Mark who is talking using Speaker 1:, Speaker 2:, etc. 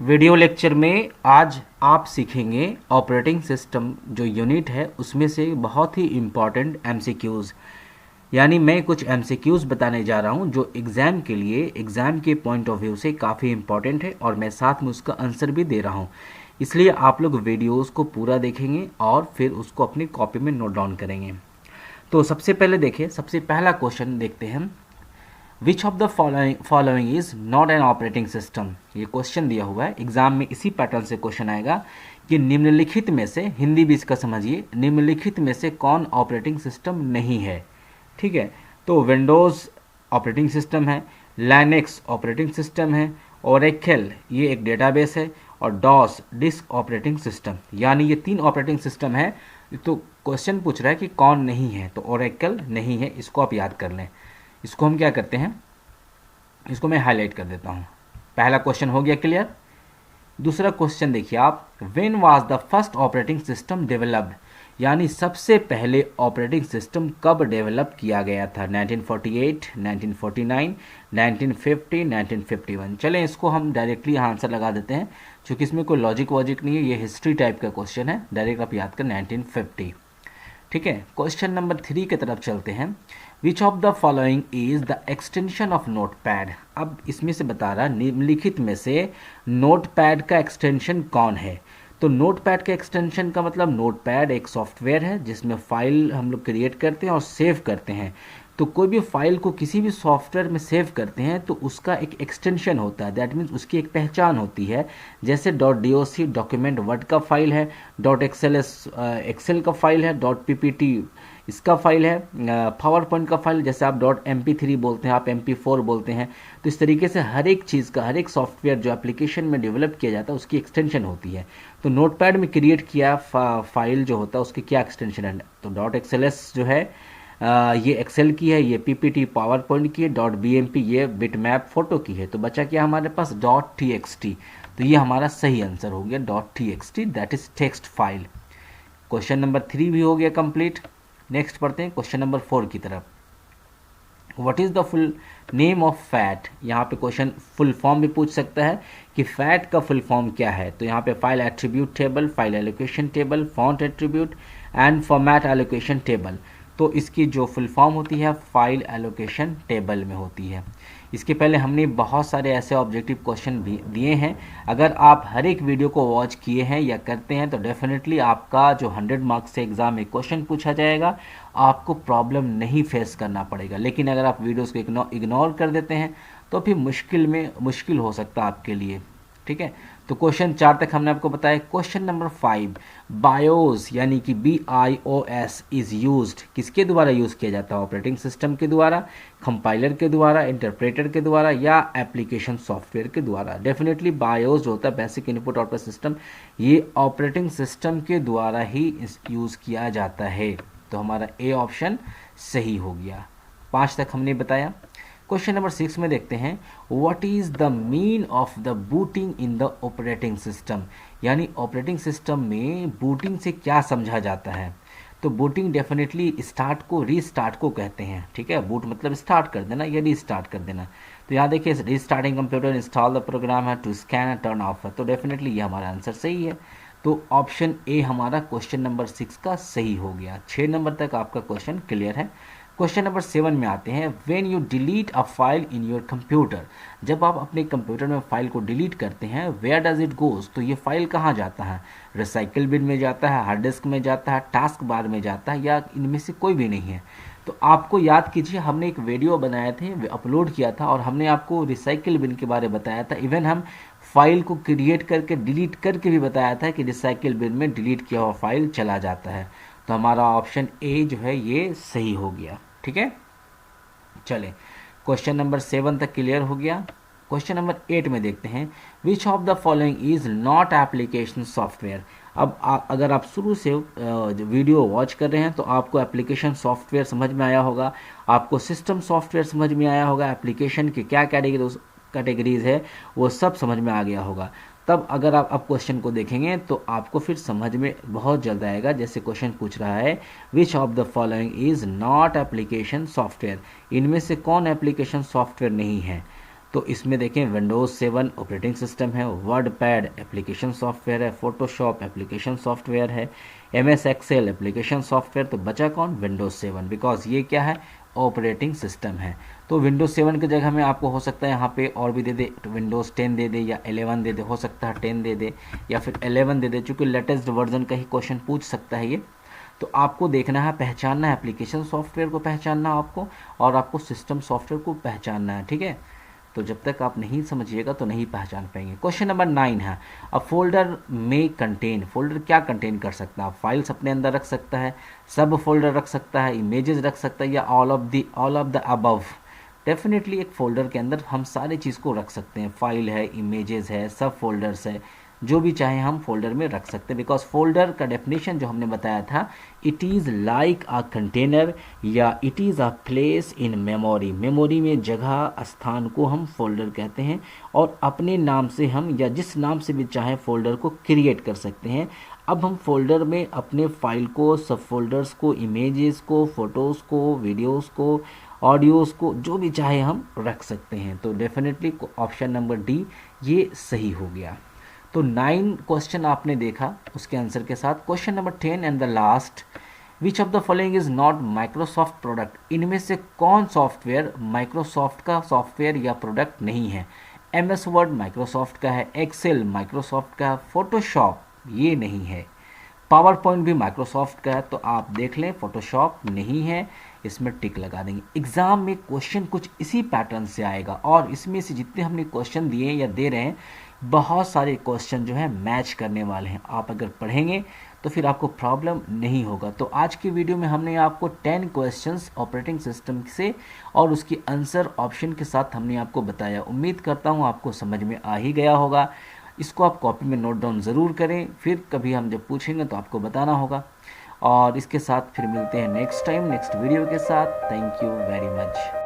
Speaker 1: Video lecture में आज आप सीखेंगे ऑपरेटिंग सिस्टम जो यूनिट है उसमें से बहुत ही इम्पॉर्टेंट एमसीक्यूज़। यानी मैं कुछ एमसीक्यूज़ बताने जा रहा हूं जो एग्ज़ाम के लिए एग्ज़ाम के पॉइंट ऑफ व्यू से काफ़ी इम्पॉर्टेंट है और मैं साथ में उसका आंसर भी दे रहा हूं। इसलिए आप लोग वीडियोज़ को पूरा देखेंगे और फिर उसको अपनी कॉपी में नोट डाउन करेंगे। तो सबसे पहले देखिए, सबसे पहला क्वेश्चन देखते हैं। Which of the following is not an operating system. ये क्वेश्चन दिया हुआ है एग्जाम में, इसी पैटर्न से क्वेश्चन आएगा कि निम्नलिखित में से, हिंदी भी इसका समझिए, निम्नलिखित में से कौन ऑपरेटिंग सिस्टम नहीं है। ठीक है, तो विंडोज़ ऑपरेटिंग सिस्टम है, लाइनेक्स ऑपरेटिंग सिस्टम है, ओरेकल ये एक डेटाबेस है, और डॉस डिस्क ऑपरेटिंग सिस्टम। यानी ये 3 ऑपरेटिंग सिस्टम है। तो क्वेश्चन पूछ रहा है कि कौन नहीं है, तो ओरेकल नहीं है, इसको आप याद कर लें। इसको हम क्या करते हैं, इसको मैं हाईलाइट कर देता हूँ। पहला क्वेश्चन हो गया क्लियर। दूसरा क्वेश्चन देखिए आप, when was the first operating system developed. यानी सबसे पहले ऑपरेटिंग सिस्टम कब डेवलप किया गया था। 1948, 1949, 1950, 1951। चलें इसको हम डायरेक्टली आंसर लगा देते हैं, क्योंकि इसमें कोई लॉजिक वॉजिक नहीं है, ये हिस्ट्री टाइप का क्वेश्चन है। डायरेक्ट आप याद कर 1950। ठीक है, क्वेश्चन नंबर 3 की तरफ चलते हैं। Which of the following is the extension of notepad. अब इसमें से बता रहा निम्नलिखित में से नोटपैड का एक्सटेंशन कौन है। तो नोटपैड का एक्सटेंशन का मतलब, नोटपैड एक सॉफ्टवेयर है जिसमें फाइल हम लोग क्रिएट करते हैं और सेव करते हैं। तो कोई भी फाइल को किसी भी सॉफ्टवेयर में सेव करते हैं तो उसका एक एक्सटेंशन होता है, दैट मीन्स उसकी एक पहचान होती है। जैसे .doc डॉक्यूमेंट वर्ड का फाइल है, .xls एक्सेल का फाइल है, .ppt इसका फाइल है, पावर पॉइंट का फाइल, जैसे आप .mp3 बोलते हैं, आप mp4 बोलते हैं। तो इस तरीके से हर एक चीज़ का, हर एक सॉफ्टवेयर जो एप्लीकेशन में डेवलप किया जाता है उसकी एक्सटेंशन होती है। तो नोटपैड में क्रिएट किया फाइल जो होता है उसकी क्या एक्सटेंशन है, तो .xls जो है ये एक्सेल की है, ये पीपीटी पावर पॉइंट की है, .bmp ये बिटमैप फोटो की है। तो बचा क्या हमारे पास, .txt। तो ये हमारा सही आंसर हो गया .txt, that is text file. Question number 3 भी हो गया कंप्लीट। नेक्स्ट पढ़ते हैं क्वेश्चन नंबर 4 की तरफ। What is the full name of fat. यहाँ पे क्वेश्चन फुल फॉर्म भी पूछ सकता है कि फैट का फुल फॉर्म क्या है। तो यहाँ पे file attribute table, file allocation table, font attribute and format allocation table. तो इसकी जो फुल फॉर्म होती है फाइल एलोकेशन टेबल में होती है। इसके पहले हमने बहुत सारे ऐसे ऑब्जेक्टिव क्वेश्चन भी दिए हैं। अगर आप हर एक वीडियो को वॉच किए हैं या करते हैं तो डेफिनेटली आपका जो 100 मार्क्स से एग्ज़ाम में क्वेश्चन पूछा जाएगा, आपको प्रॉब्लम नहीं फेस करना पड़ेगा। लेकिन अगर आप वीडियोस को इग्नोर कर देते हैं तो फिर मुश्किल हो सकता है आपके लिए। ठीक है, तो क्वेश्चन 4 तक हमने आपको बताया। क्वेश्चन नंबर 5, बायोस यानी कि BIOS इज यूज्ड, किसके द्वारा यूज़ किया जाता है। ऑपरेटिंग सिस्टम के द्वारा, कंपाइलर के द्वारा, इंटरप्रेटर के द्वारा, या एप्लीकेशन सॉफ्टवेयर के द्वारा। डेफिनेटली बायोस जो होता है, बेसिक इनपुट आउटपुट सिस्टम, ये ऑपरेटिंग सिस्टम के द्वारा ही यूज़ किया जाता है। तो हमारा ए ऑप्शन सही हो गया। 5 तक हमने बताया। क्वेश्चन नंबर 6 में देखते हैं, what is the mean of the booting in the operating system. यानी ऑपरेटिंग सिस्टम में बूटिंग से क्या समझा जाता है। तो बूटिंग डेफिनेटली स्टार्ट को, रीस्टार्ट को कहते हैं। ठीक है, बूट मतलब स्टार्ट कर देना या रीस्टार्ट कर देना। तो यहाँ देखिए, restarting computer, install the program है, to scan and turn off है। तो डेफिनेटली ये हमारा आंसर सही है। तो ऑप्शन ए हमारा क्वेश्चन नंबर 6 का सही हो गया। 6 नंबर तक आपका क्वेश्चन क्लियर है। क्वेश्चन नंबर 7 में आते हैं, when you delete a file in your computer. जब आप अपने कंप्यूटर में फाइल को डिलीट करते हैं, वेयर डज इट गोज। तो ये फाइल कहाँ जाता है, रिसाइकिल बिन में जाता है, हार्ड डिस्क में जाता है, टास्क बार में जाता है, या इनमें से कोई भी नहीं है। तो आपको याद कीजिए, हमने एक वीडियो बनाए थे, अपलोड किया था, और हमने आपको रिसाइकिल बिन के बारे में बताया था। इवन हम फाइल को क्रिएट करके डिलीट करके भी बताया था कि रिसाइकिल बिन में डिलीट किया हुआ फाइल चला जाता है। तो हमारा ऑप्शन ए जो है ये सही हो गया। ठीक है, चले क्वेश्चन नंबर 7 तक क्लियर हो गया। क्वेश्चन नंबर 8 में देखते हैं, which of the following is not application software. अब अगर आप शुरू से वीडियो वॉच कर रहे हैं तो आपको एप्लीकेशन सॉफ्टवेयर समझ में आया होगा, आपको सिस्टम सॉफ्टवेयर समझ में आया होगा, एप्लीकेशन की क्या कैटेगरीज है वो सब समझ में आ गया होगा। तब अगर आप अब क्वेश्चन को देखेंगे तो आपको फिर समझ में बहुत जल्द आएगा। जैसे क्वेश्चन पूछ रहा है, which of the following is not application software. इनमें से कौन एप्लीकेशन सॉफ्टवेयर नहीं है। तो इसमें देखें विंडोज़ 7 ऑपरेटिंग सिस्टम है, वर्ड पैड एप्लीकेशन सॉफ्टवेयर है, फोटोशॉप एप्लीकेशन सॉफ्टवेयर है, MS एक्सेल एप्लीकेशन सॉफ्टवेयर। तो बचा कौन? विंडोज़ 7, बिकॉज ये क्या है? ऑपरेटिंग सिस्टम है। तो विंडोज़ 7 की जगह में आपको हो सकता है यहाँ पे और भी दे दे, विंडोज़ 10 दे दे या 11 दे दे, हो सकता है 10 दे दे या फिर 11 दे दे, चूँकि लेटेस्ट वर्जन का ही क्वेश्चन पूछ सकता है ये। तो आपको देखना है, पहचानना है, एप्लीकेशन सॉफ्टवेयर को पहचानना आपको और आपको सिस्टम सॉफ्टवेयर को पहचानना है, ठीक है। तो जब तक आप नहीं समझिएगा तो नहीं पहचान पाएंगे। क्वेश्चन नंबर 9 है, अ फोल्डर में कंटेन, फोल्डर क्या कंटेन कर सकता है? फाइल्स अपने अंदर रख सकता है, सब फोल्डर रख सकता है, इमेजेस रख सकता है, या all of the above. Definitely एक फोल्डर के अंदर हम सारी चीज़ को रख सकते हैं, फाइल है, इमेजेस है, सब फोल्डर्स है, जो भी चाहे हम फोल्डर में रख सकते हैं। बिकॉज फोल्डर का डेफिनेशन जो हमने बताया था, it is like a container या it is a place in memory. Memory में जगह, स्थान को हम फोल्डर कहते हैं और अपने नाम से हम या जिस नाम से भी चाहे फोल्डर को क्रिएट कर सकते हैं। अब हम फोल्डर में अपने फाइल को, सब फोल्डर्स को, इमेजेस को, फोटोज़ को, वीडियोज़ को, ऑडियोज़ को, जो भी चाहे हम रख सकते हैं। तो डेफिनेटली ऑप्शन नंबर डी ये सही हो गया। तो 9 क्वेश्चन आपने देखा उसके आंसर के साथ। Question number 10 and the last, which of the following is not Microsoft product? इनमें से कौन सॉफ्टवेयर माइक्रोसॉफ्ट का सॉफ्टवेयर या प्रोडक्ट नहीं है? MS वर्ड माइक्रोसॉफ्ट का है, एक्सेल माइक्रोसॉफ्ट का, फोटोशॉप ये नहीं है, पावर पॉइंट भी माइक्रोसॉफ्ट का है। तो आप देख लें, फोटोशॉप नहीं है, इसमें टिक लगा देंगे। एग्जाम में क्वेश्चन कुछ इसी पैटर्न से आएगा और इसमें से जितने हमने क्वेश्चन दिए या दे रहे हैं, बहुत सारे क्वेश्चन जो है मैच करने वाले हैं। आप अगर पढ़ेंगे तो फिर आपको प्रॉब्लम नहीं होगा। तो आज की वीडियो में हमने आपको 10 क्वेश्चंस ऑपरेटिंग सिस्टम से और उसकी आंसर ऑप्शन के साथ हमने आपको बताया। उम्मीद करता हूँ आपको समझ में आ ही गया होगा। इसको आप कॉपी में नोट डाउन ज़रूर करें, फिर कभी हम जब पूछेंगे तो आपको बताना होगा। और इसके साथ फिर मिलते हैं नेक्स्ट टाइम नेक्स्ट वीडियो के साथ। Thank you very much.